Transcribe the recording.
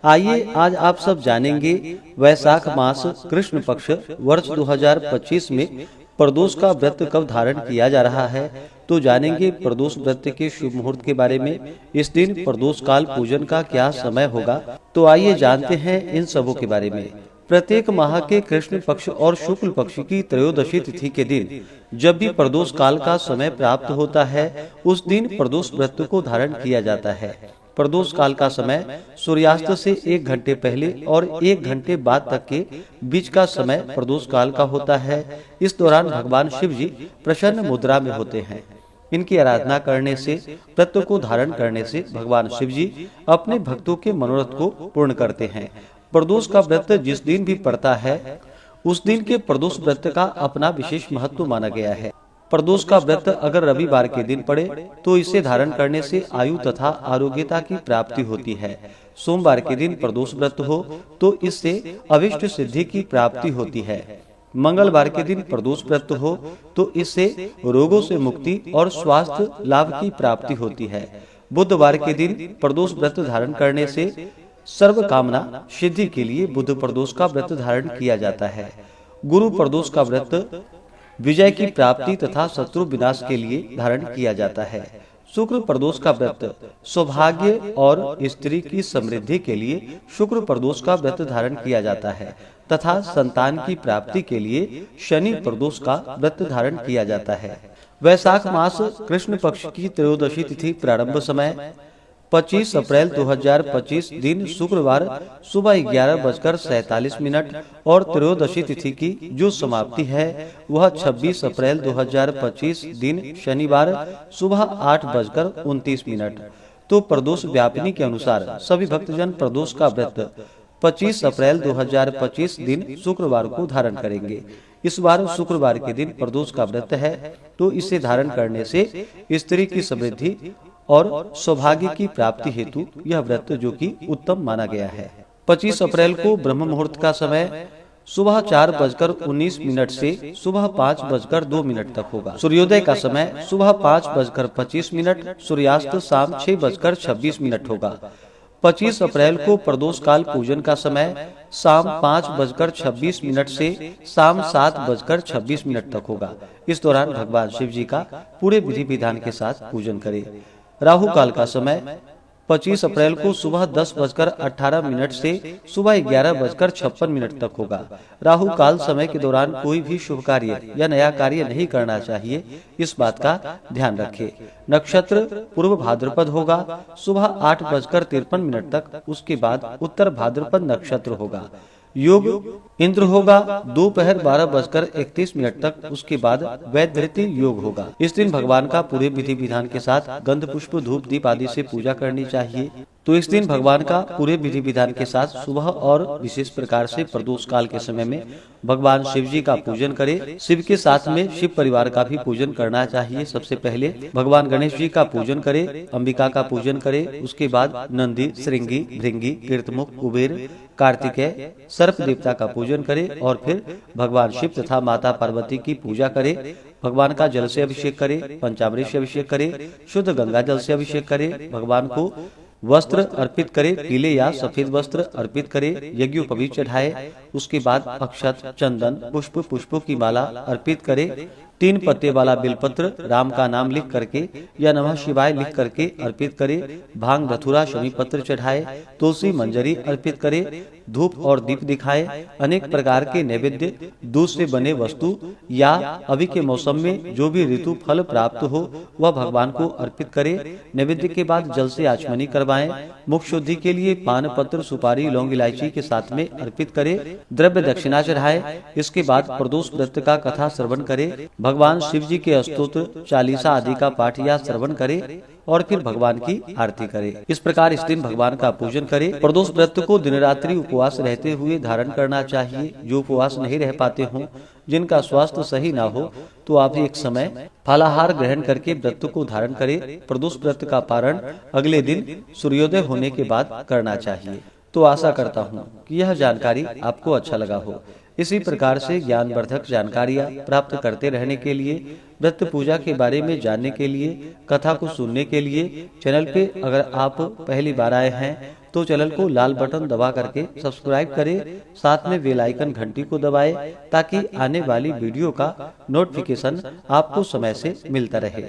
आइए आज आप सब जानेंगे वैशाख मास कृष्ण पक्ष वर्ष 2025 में प्रदोष का व्रत कब धारण किया जा रहा है। तो जानेंगे प्रदोष व्रत के शुभ मुहूर्त के बारे में। इस दिन प्रदोष काल पूजन का क्या समय होगा, तो आइए जानते हैं इन सबों के बारे में। प्रत्येक माह के कृष्ण पक्ष और शुक्ल पक्ष की त्रयोदशी तिथि के दिन जब भी प्रदोष काल का समय प्राप्त होता है, उस दिन प्रदोष व्रत को धारण किया जाता है। प्रदोष काल का समय सूर्यास्त से 1 घंटे पहले और 1 घंटे बाद तक के बीच का समय प्रदोष काल का होता है। इस दौरान भगवान शिव जी प्रसन्न मुद्रा में होते हैं। इनकी आराधना करने से, व्रत को धारण करने से भगवान शिव जी अपने भक्तों के मनोरथ को पूर्ण करते हैं। प्रदोष का व्रत जिस दिन भी पड़ता है, उस दिन के प्रदोष व्रत का अपना विशेष महत्व माना गया है। प्रदोष का व्रत अगर रविवार के दिन पड़े तो इसे धारण करने से आयु तथा आरोग्यता की प्राप्ति होती है। सोमवार के दिन प्रदोष व्रत हो तो इससे अभिष्ट सिद्धि की प्राप्ति होती है। मंगलवार के दिन प्रदोष व्रत हो तो इससे रोगों से मुक्ति और स्वास्थ्य लाभ की प्राप्ति होती है। बुधवार के दिन प्रदोष व्रत धारण करने से सर्व कामना सिद्धि के लिए बुध प्रदोष का व्रत धारण किया जाता है। गुरु प्रदोष का व्रत विजय की प्राप्ति तथा शत्रु विनाश के लिए धारण किया जाता है। शुक्र प्रदोष का व्रत सौभाग्य और स्त्री की समृद्धि के लिए शुक्र प्रदोष का व्रत धारण किया जाता है तथा संतान की प्राप्ति के लिए शनि प्रदोष का व्रत धारण किया जाता है। वैशाख मास कृष्ण पक्ष की त्रयोदशी तिथि प्रारंभ समय 25 अप्रैल 2025 दिन शुक्रवार सुबह 11:47 और त्रयोदशी तिथि की जो समाप्ति है वह 26 अप्रैल 2025 दिन शनिवार सुबह 8:29। तो प्रदोष व्यापिनी के अनुसार सभी भक्तजन प्रदोष का व्रत 25 अप्रैल 2025 दिन शुक्रवार को धारण करेंगे। इस बार शुक्रवार के दिन प्रदोष का व्रत है, तो इसे धारण करने से स्त्री की समृद्धि और सौभाग्य की प्राप्ति हेतु यह व्रत जो कि उत्तम माना गया है। 25 अप्रैल को ब्रह्म मुहूर्त का समय सुबह 4:19 से सुबह 5:02 तक होगा। सूर्योदय का समय सुबह 5:25, सूर्यास्त शाम 6:26 होगा। 25 अप्रैल को प्रदोष काल पूजन का समय शाम 5:26 से शाम 7:26 तक होगा। इस दौरान भगवान शिव जी का पूरे विधि विधान के साथ पूजन करें। राहु काल का समय 25 अप्रैल को सुबह 10:18 से सुबह 11:56 तक होगा। राहु काल समय के दौरान कोई भी शुभ कार्य या नया कार्य नहीं करना चाहिए, इस बात का ध्यान रखें। नक्षत्र पूर्व भाद्रपद होगा सुबह 8:53 तक, उसके बाद उत्तर भाद्रपद नक्षत्र होगा। योग इंद्र होगा दोपहर 12:31 तक, उसके बाद वैधृति योग होगा। इस दिन भगवान का पूरे विधि विधान के साथ गंध पुष्प धूप दीप आदि से पूजा करनी चाहिए। तो इस दिन भगवान का पूरे विधि विधान के साथ सुबह और विशेष प्रकार से प्रदोष काल के समय में भगवान शिव जी का पूजन करें। शिव के साथ में शिव परिवार का भी पूजन करना चाहिए। सबसे पहले भगवान गणेश जी का पूजन करें, अंबिका का पूजन करें, उसके बाद नंदी, श्रृंगी, भृंगी, कीर्तमुख, कुबेर, कार्तिकेय, सर्प देवता का पूजन करें और फिर भगवान शिव तथा माता पार्वती की पूजा करें। भगवान का जल से अभिषेक करें, पंचामृत से अभिषेक करें, शुद्ध गंगा जल से अभिषेक करें। भगवान को वस्त्र अर्पित करें, पीले या सफेद वस्त्र अर्पित करें, यज्ञोपवीत चढ़ाए। उसके बाद अक्षत, चंदन, पुष्प, पुष्पों की माला अर्पित करें। 3 पत्ते वाला बेलपत्र राम का नाम लिख करके या नमः शिवाय लिख करके अर्पित करें। भांग, धतूरा, शमी पत्र चढ़ाए, तुलसी मंजरी अर्पित करें, धूप और दीप दिखाए। अनेक प्रकार के नैवेद्य, दूध से बने वस्तु या अभी के मौसम में जो भी ऋतु फल प्राप्त हो वह भगवान को अर्पित करें। नैवेद्य के बाद जल से आचमनी करवाएं। मुख शुद्धि के लिए पान पत्र, सुपारी, लौंग, इलायची के साथ में अर्पित करें। द्रव्य दक्षिणा चढ़ाए। इसके बाद प्रदोष व्रत का कथा श्रवण करें। भगवान शिव जी के स्तोत्र, चालीसा आदि का पाठ या श्रवण करें और फिर भगवान की आरती करें। इस प्रकार इस दिन भगवान का पूजन करें। प्रदोष व्रत को दिन रात्रि उपवास रहते हुए धारण करना चाहिए। जो उपवास नहीं रह पाते हों, जिनका स्वास्थ्य सही ना हो, तो आप एक समय फलाहार ग्रहण करके व्रत को धारण करें। प्रदोष व्रत का पारण अगले दिन सूर्योदय होने के बाद करना चाहिए। तो आशा करता हूँ कि यह जानकारी आपको अच्छा लगा हो। इसी प्रकार से ज्ञानवर्धक जानकारियाँ प्राप्त करते रहने के लिए, व्रत पूजा के बारे में जानने के लिए, कथा को सुनने के लिए चैनल पे अगर आप पहली बार आए हैं तो चैनल को लाल बटन दबा करके सब्सक्राइब करें, साथ में बेल आइकन घंटी को दबाएं ताकि आने वाली वीडियो का नोटिफिकेशन आपको समय से मिलता रहे।